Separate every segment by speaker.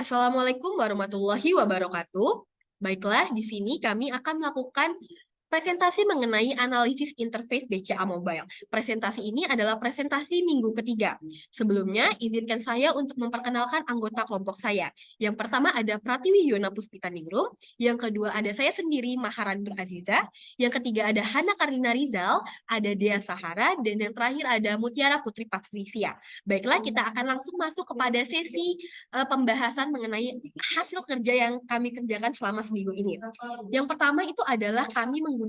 Speaker 1: Assalamualaikum warahmatullahi wabarakatuh. Baiklah, di sini kami akan melakukan presentasi mengenai analisis interface BCA Mobile. Presentasi ini adalah presentasi minggu ketiga. Sebelumnya, izinkan saya untuk memperkenalkan anggota kelompok saya. Yang pertama ada Pratiwi Yona Puspitaningrum, yang kedua ada saya sendiri Maharani Aziza, yang ketiga ada Hana Karina Rizal, ada Dea Sahara, dan yang terakhir ada Mutiara Putri Patricia. Baiklah, kita akan langsung masuk kepada sesi pembahasan mengenai hasil kerja yang kami kerjakan selama seminggu ini. Yang pertama itu adalah kami menggunakan,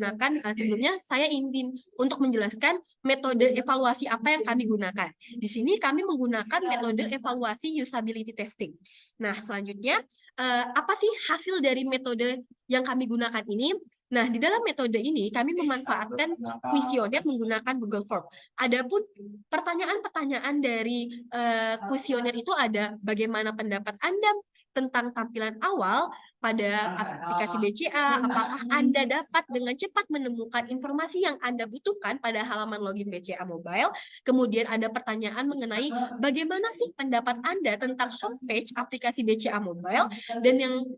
Speaker 1: sebelumnya saya ingin untuk menjelaskan metode evaluasi apa yang kami gunakan. Di sini kami menggunakan metode evaluasi usability testing. Nah, selanjutnya, apa sih hasil dari metode yang kami gunakan ini? Nah, di dalam metode ini kami memanfaatkan kuesioner menggunakan Google Form. Adapun pertanyaan-pertanyaan dari kuesioner itu ada bagaimana pendapat Anda tentang tampilan awal pada aplikasi BCA, apakah Anda dapat dengan cepat menemukan informasi yang Anda butuhkan pada halaman login BCA Mobile. Kemudian ada pertanyaan mengenai bagaimana sih pendapat Anda tentang homepage aplikasi BCA Mobile, dan yang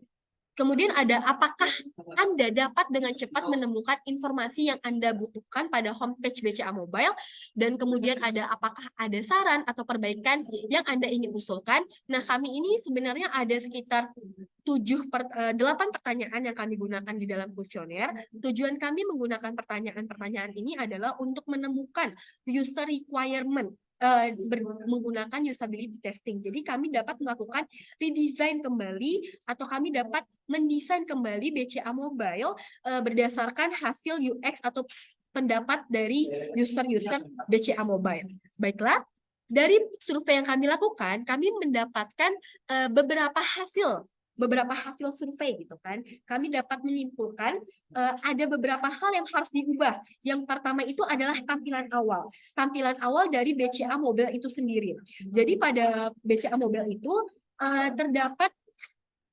Speaker 1: kemudian ada apakah Anda dapat dengan cepat menemukan informasi yang Anda butuhkan pada homepage BCA Mobile, dan kemudian ada apakah ada saran atau perbaikan yang Anda ingin usulkan. Nah, kami ini sebenarnya ada sekitar 8 pertanyaan yang kami gunakan di dalam kuesioner. Tujuan kami menggunakan pertanyaan-pertanyaan ini adalah untuk menemukan user requirement menggunakan usability testing. Jadi kami dapat melakukan redesign kembali atau kami dapat mendesain kembali BCA Mobile berdasarkan hasil UX atau pendapat dari user-user BCA Mobile. Baiklah, dari survei yang kami lakukan, kami mendapatkan beberapa hasil survei gitu kan. Kami dapat menyimpulkan ada beberapa hal yang harus diubah. Yang pertama itu adalah tampilan awal. Tampilan awal dari BCA Mobile itu sendiri. Jadi pada BCA Mobile itu terdapat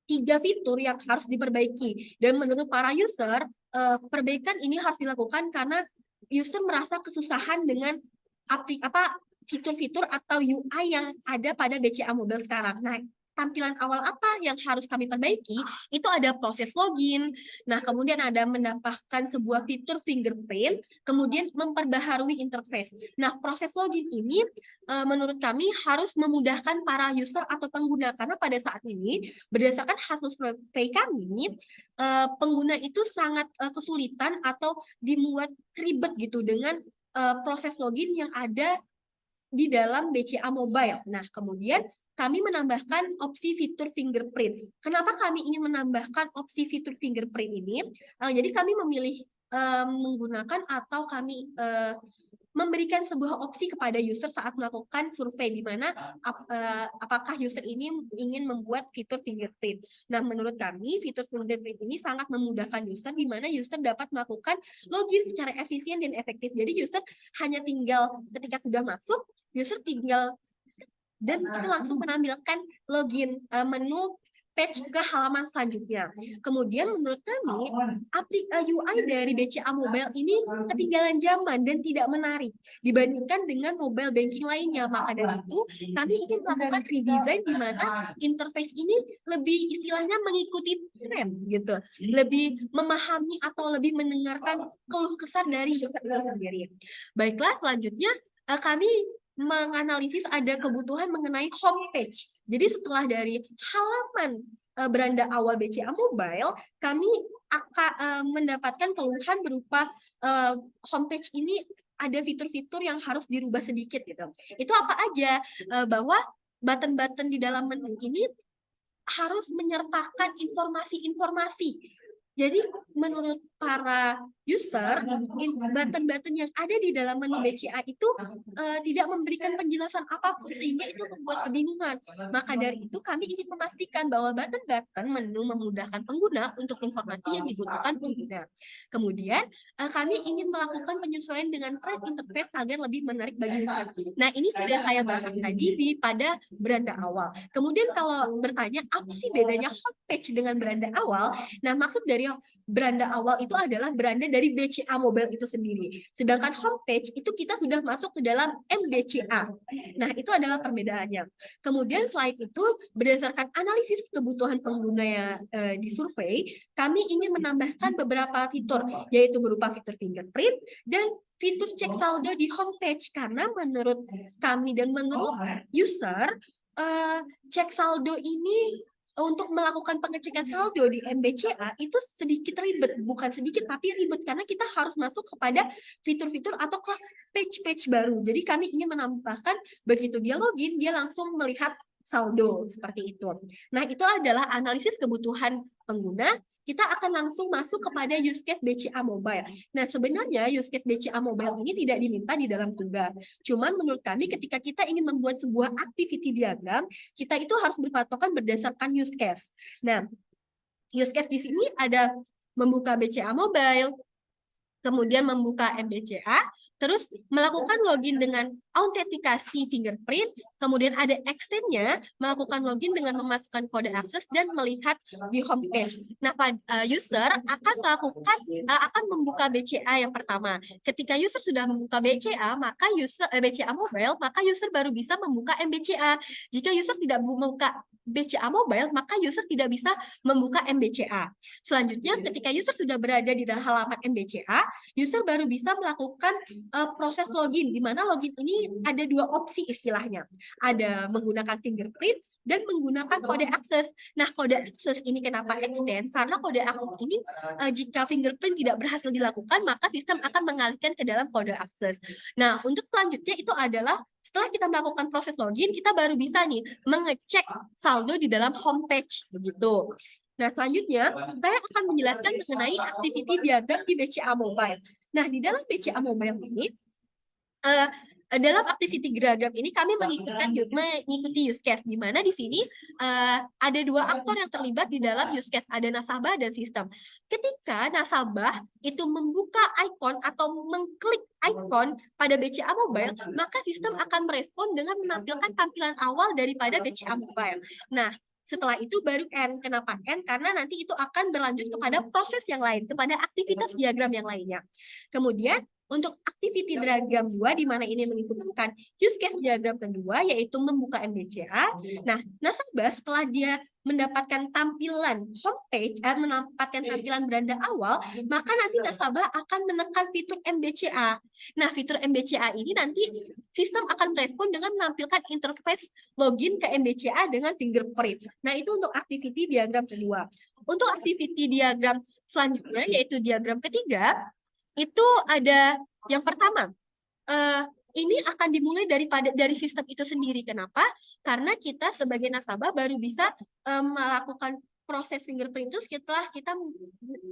Speaker 1: 3 fitur yang harus diperbaiki. Dan menurut para user, perbaikan ini harus dilakukan karena user merasa kesusahan dengan fitur-fitur atau UI yang ada pada BCA Mobile sekarang. Nah, tampilan awal apa yang harus kami perbaiki? Itu ada proses login. Nah, kemudian ada menambahkan sebuah fitur fingerprint, kemudian memperbaharui interface. Nah, proses login ini menurut kami harus memudahkan para user atau pengguna, karena pada saat ini berdasarkan hasil survei kami, pengguna itu sangat kesulitan atau dimuat ribet gitu dengan proses login yang ada di dalam BCA Mobile. Nah, kemudian kami menambahkan opsi fitur fingerprint. Kenapa kami ingin menambahkan opsi fitur fingerprint ini? Jadi kami memilih menggunakan atau kami memberikan sebuah opsi kepada user saat melakukan survei, di mana apakah user ini ingin membuat fitur fingerprint. Nah, menurut kami fitur fingerprint ini sangat memudahkan user, di mana user dapat melakukan login secara efisien dan efektif. Jadi user hanya tinggal ketika sudah masuk, user tinggal dan itu langsung menampilkan login menu page ke halaman selanjutnya. Kemudian menurut kami UI dari BCA Mobile ini ketinggalan zaman dan tidak menarik dibandingkan dengan mobile banking lainnya. Maka dari itu kami ingin melakukan redesign di mana interface ini lebih istilahnya mengikuti tren gitu, lebih memahami atau lebih mendengarkan keluh kesah dari user itu sendiri. Baiklah, selanjutnya kami menganalisis ada kebutuhan mengenai homepage. Jadi setelah dari halaman beranda awal BCA Mobile, kami akan mendapatkan keluhan berupa homepage ini ada fitur-fitur yang harus dirubah sedikit gitu. Itu apa aja? Bahwa button-button di dalam menu ini harus menyertakan informasi-informasi. Jadi menurut para user, button-button yang ada di dalam menu BCA itu tidak memberikan penjelasan apapun, sehingga itu membuat kebingungan. Maka dari itu kami ingin memastikan bahwa button-button menu memudahkan pengguna untuk informasi yang dibutuhkan pengguna. Kemudian kami ingin melakukan penyesuaian dengan trend interface agar lebih menarik bagi user. Nah, ini sudah saya bahas tadi pada beranda awal. Kemudian kalau bertanya apa sih bedanya homepage dengan beranda awal? Nah, maksud dari beranda awal itu itu adalah beranda dari BCA Mobile itu sendiri. Sedangkan homepage itu kita sudah masuk ke dalam MBCA. Nah, itu adalah perbedaannya. Kemudian selain itu, berdasarkan analisis kebutuhan pengguna yang disurvei, kami ingin menambahkan beberapa fitur, yaitu berupa fitur fingerprint dan fitur cek saldo di homepage. Karena menurut kami dan menurut user, cek saldo ini untuk melakukan pengecekan saldo di MBCA itu sedikit ribet, bukan sedikit tapi ribet karena kita harus masuk kepada fitur-fitur atau ke page-page baru. Jadi kami ingin menambahkan begitu dia login, dia langsung melihat saldo seperti itu. Nah, itu adalah analisis kebutuhan pengguna. Kita akan langsung masuk kepada use case BCA Mobile. Nah, sebenarnya use case BCA Mobile ini tidak diminta di dalam tugas. Cuman menurut kami ketika kita ingin membuat sebuah activity diagram, kita itu harus berpatokan berdasarkan use case. Nah, use case di sini ada membuka BCA Mobile, kemudian membuka MBCA, terus melakukan login dengan autentikasi fingerprint, kemudian ada extend-nya, melakukan login dengan memasukkan kode akses dan melihat di homepage. Nah, user akan akan membuka BCA yang pertama. Ketika user sudah membuka BCA, maka BCA Mobile, maka user baru bisa membuka MBCA. Jika user tidak membuka BCA Mobile, maka user tidak bisa membuka MBCA. Selanjutnya, ketika user sudah berada di dalam halaman MBCA, user baru bisa melakukan proses login, di mana login ini ada dua opsi istilahnya. Ada menggunakan fingerprint dan menggunakan kode akses. Nah, kode akses ini kenapa extend? Karena kode akses ini jika fingerprint tidak berhasil dilakukan, maka sistem akan mengalihkan ke dalam kode akses. Nah, untuk selanjutnya itu adalah setelah kita melakukan proses login, kita baru bisa nih mengecek saldo di dalam homepage begitu. Nah, selanjutnya saya akan menjelaskan mengenai activity diagram di BCA Mobile. Nah, di dalam BCA Mobile ini, dalam activity diagram ini kami mengikuti use case, di mana di sini ada dua aktor yang terlibat di dalam use case, ada nasabah dan sistem. Ketika nasabah itu membuka icon atau mengklik icon pada BCA Mobile, maka sistem akan merespon dengan menampilkan tampilan awal daripada BCA Mobile. Nah, setelah itu baru N. Kenapa N? Karena nanti itu akan berlanjut kepada proses yang lain, kepada aktivitas diagram yang lainnya. Kemudian, untuk activity diagram 2, di mana ini mengikutkan use case diagram kedua, yaitu membuka MBCA. Nah, nasabah setelah dia mendapatkan tampilan homepage, mendapatkan tampilan beranda awal, maka nanti nasabah akan menekan fitur MBCA. Nah, fitur MBCA ini nanti sistem akan merespon dengan menampilkan interface login ke MBCA dengan fingerprint. Nah, itu untuk activity diagram kedua. Untuk activity diagram selanjutnya, yaitu diagram ketiga, itu ada yang pertama, ini akan dimulai dari sistem itu sendiri. Kenapa? Karena kita sebagai nasabah baru bisa melakukan proses fingerprint itu setelah kita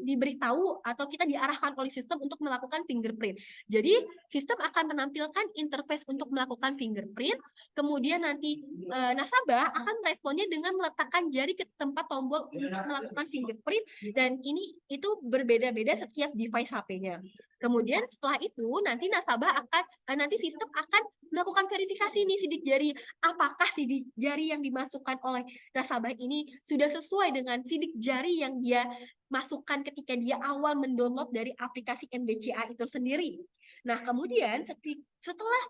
Speaker 1: diberitahu atau kita diarahkan oleh sistem untuk melakukan fingerprint. Jadi sistem akan menampilkan interface untuk melakukan fingerprint, kemudian nanti nasabah akan meresponnya dengan meletakkan jari ke tempat tombol untuk melakukan fingerprint, dan ini itu berbeda-beda setiap device HP-nya. Kemudian setelah itu nanti nanti sistem akan melakukan verifikasi nih sidik jari, apakah sidik jari yang dimasukkan oleh nasabah ini sudah sesuai dengan sidik jari yang dia masukkan ketika dia awal mendownload dari aplikasi MBCA itu sendiri. Nah, kemudian setelah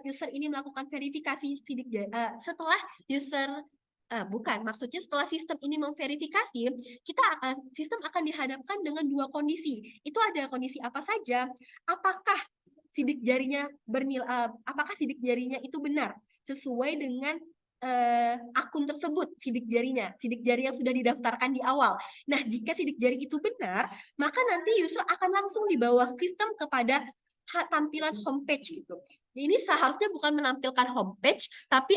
Speaker 1: user ini melakukan verifikasi sidik jari, maksudnya setelah sistem ini memverifikasi, sistem akan dihadapkan dengan dua kondisi. Itu ada kondisi apa saja? Apakah sidik jarinya itu benar sesuai dengan akun tersebut, sidik jari yang sudah didaftarkan di awal. Nah, jika sidik jari itu benar, maka nanti user akan langsung dibawa sistem kepada tampilan homepage gitu. Ini seharusnya bukan menampilkan homepage, tapi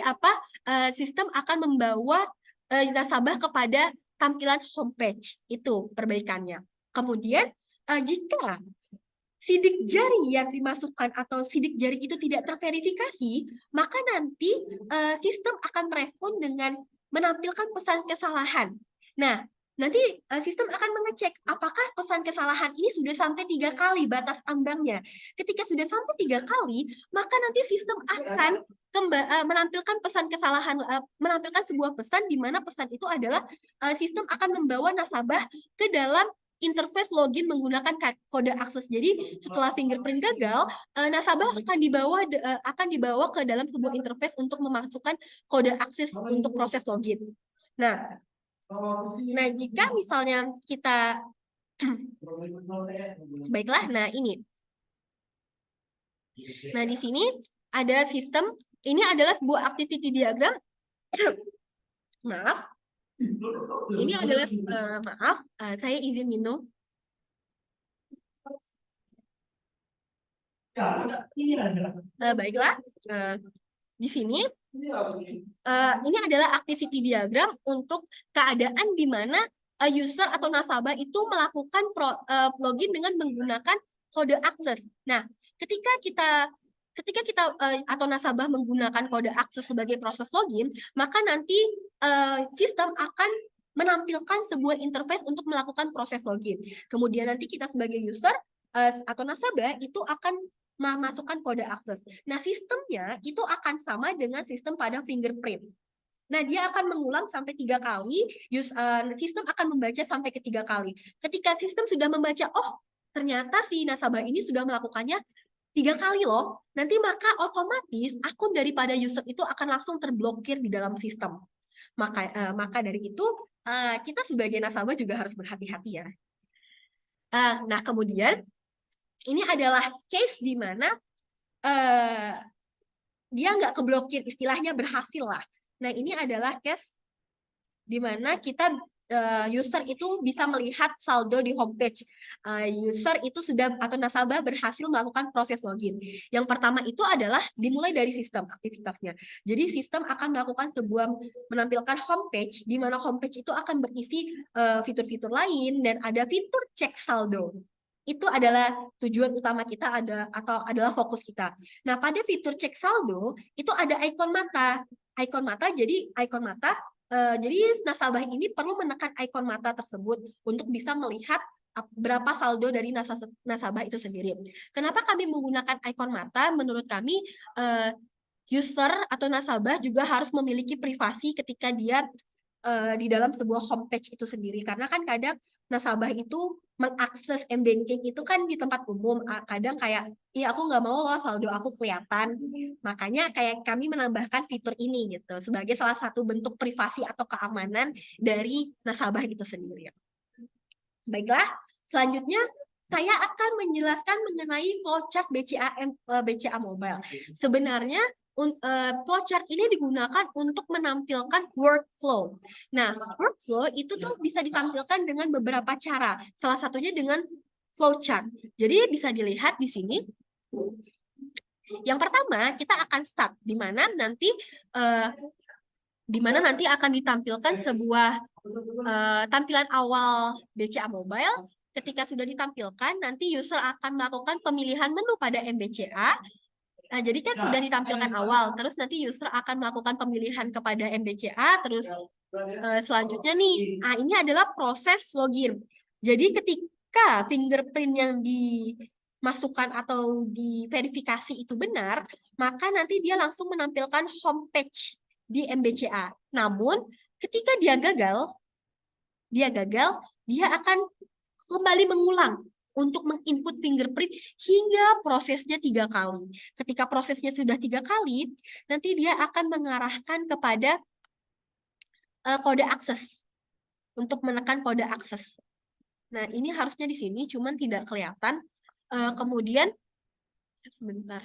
Speaker 1: sistem akan membawa nasabah kepada tampilan homepage. Itu perbaikannya. Kemudian jika sidik jari yang dimasukkan atau sidik jari itu tidak terverifikasi, maka nanti sistem akan merespon dengan menampilkan pesan kesalahan. Nah, nanti sistem akan mengecek apakah pesan kesalahan ini sudah sampai 3 kali batas ambangnya. Ketika sudah sampai 3 kali, maka nanti sistem akan menampilkan pesan kesalahan, menampilkan sebuah pesan di mana pesan itu adalah sistem akan membawa nasabah ke dalam interface login menggunakan kode akses. Jadi setelah fingerprint gagal, nasabah akan dibawa ke dalam sebuah interface untuk memasukkan kode akses untuk proses login. Nah, jika misalnya kita baiklah, nah ini. Nah, di sini ada sistem, ini adalah sebuah activity diagram. Maaf. Ini adalah saya izin minum. Baiklah, di sini ini adalah activity diagram untuk keadaan di mana user atau nasabah itu melakukan login dengan menggunakan kode akses. Nah, ketika kita atau nasabah menggunakan kode akses sebagai proses login, maka nanti sistem akan menampilkan sebuah interface untuk melakukan proses login. Kemudian nanti kita sebagai user atau nasabah itu akan memasukkan kode akses. Nah, sistemnya itu akan sama dengan sistem pada fingerprint. Nah, dia akan mengulang sampai 3 kali, sistem akan membaca sampai ke 3 kali. Ketika sistem sudah membaca, oh ternyata si nasabah ini sudah melakukannya 3 kali loh, nanti maka otomatis akun daripada user itu akan langsung terblokir di dalam sistem. Maka dari itu, kita sebagai nasabah juga harus berhati-hati ya. Nah, kemudian ini adalah case di mana dia nggak keblokir, istilahnya berhasil lah. Nah, ini adalah case di mana kita user itu bisa melihat saldo di homepage. User itu sudah atau nasabah berhasil melakukan proses login. Yang pertama itu adalah dimulai dari sistem aktivitasnya. Jadi sistem akan melakukan menampilkan homepage, di mana homepage itu akan berisi fitur-fitur lain dan ada fitur cek saldo. Itu adalah tujuan utama kita atau adalah fokus kita. Nah, pada fitur cek saldo itu ada ikon mata. Jadi nasabah ini perlu menekan ikon mata tersebut untuk bisa melihat berapa saldo dari nasabah itu sendiri. Kenapa kami menggunakan ikon mata? Menurut kami user atau nasabah juga harus memiliki privasi ketika dia di dalam sebuah homepage itu sendiri, karena kan kadang nasabah itu mengakses m-banking itu kan di tempat umum, kadang kayak iya aku nggak mau loh saldo aku kelihatan, makanya kayak kami menambahkan fitur ini gitu sebagai salah satu bentuk privasi atau keamanan dari nasabah itu sendiri. Baiklah, selanjutnya saya akan menjelaskan mengenai flowchart BCA Mobile. Sebenarnya flowchart ini digunakan untuk menampilkan workflow. Nah, workflow itu tuh bisa ditampilkan dengan beberapa cara. Salah satunya dengan flowchart. Jadi bisa dilihat di sini. Yang pertama, kita akan start di mana nanti akan ditampilkan sebuah tampilan awal BCA Mobile. Ketika sudah ditampilkan, nanti user akan melakukan pemilihan menu pada MBCA. Nah, jadi kan sudah ditampilkan awal, terus nanti user akan melakukan pemilihan kepada MBCA, terus selanjutnya nih, ini adalah proses login. Jadi ketika fingerprint yang dimasukkan atau diverifikasi itu benar, maka nanti dia langsung menampilkan homepage di MBCA. Namun, ketika dia gagal, dia akan kembali mengulang untuk menginput fingerprint hingga prosesnya 3 kali. Ketika prosesnya sudah 3 kali, nanti dia akan mengarahkan kepada kode akses untuk menekan kode akses. Nah, ini harusnya di sini, cuman tidak kelihatan. Kemudian, sebentar.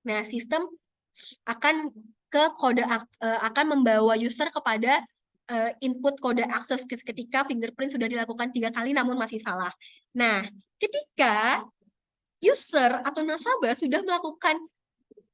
Speaker 1: Nah, sistem akan akan membawa user kepada input kode akses ketika fingerprint sudah dilakukan 3 kali namun masih salah. Nah, ketika user atau nasabah sudah melakukan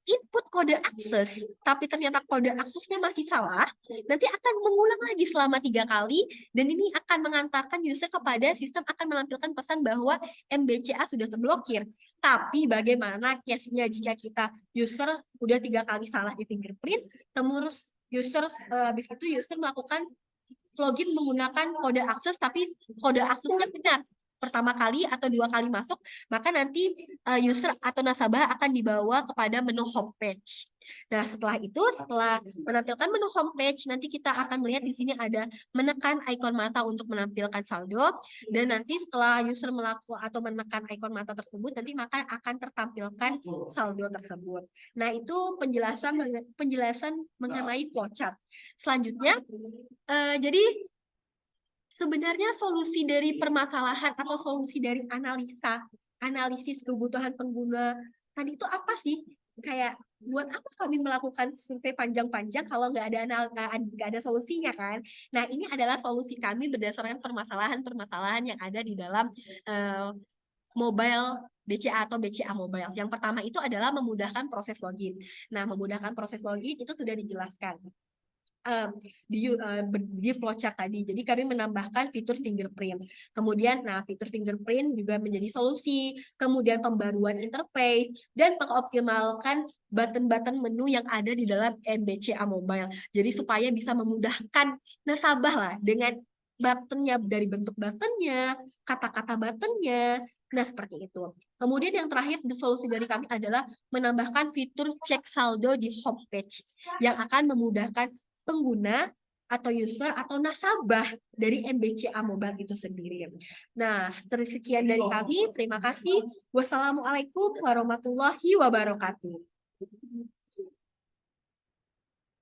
Speaker 1: input kode akses, tapi ternyata kode aksesnya masih salah, nanti akan mengulang lagi selama 3 kali, dan ini akan mengantarkan user kepada sistem akan menampilkan pesan bahwa MBCA sudah terblokir. Tapi bagaimana case-nya jika kita user udah 3 kali salah di fingerprint, terus habis itu user melakukan login menggunakan kode akses, tapi kode aksesnya benar. pertama kali atau 2 kali masuk, maka nanti user atau nasabah akan dibawa kepada menu homepage. Nah, setelah menampilkan menu homepage, nanti kita akan melihat di sini ada menekan ikon mata untuk menampilkan saldo, dan nanti setelah user melakukan atau menekan ikon mata tersebut, nanti maka akan tertampilkan saldo tersebut. Nah, itu penjelasan mengenai flowchart. Selanjutnya, jadi sebenarnya solusi dari permasalahan atau solusi dari analisis kebutuhan pengguna tadi itu apa sih? Kayak buat apa kami melakukan survei panjang-panjang kalau nggak ada solusinya kan? Nah, ini adalah solusi kami berdasarkan permasalahan-permasalahan yang ada di dalam mobile BCA atau BCA Mobile. Yang pertama itu adalah memudahkan proses login. Nah, memudahkan proses login itu sudah dijelaskan di flowchart tadi. Jadi kami menambahkan fitur fingerprint. Kemudian, fitur fingerprint juga menjadi solusi. Kemudian pembaruan interface dan mengoptimalkan button-button menu yang ada di dalam MBCA Mobile. Jadi supaya bisa memudahkan nasabah lah dengan buttonnya, dari bentuk buttonnya, kata-kata buttonnya. Nah, seperti itu. Kemudian yang terakhir, solusi dari kami adalah menambahkan fitur cek saldo di homepage yang akan memudahkan pengguna atau user atau nasabah dari MBCA Mobile itu sendiri. Nah, sekian dari kami. Terima kasih. Wassalamualaikum warahmatullahi wabarakatuh.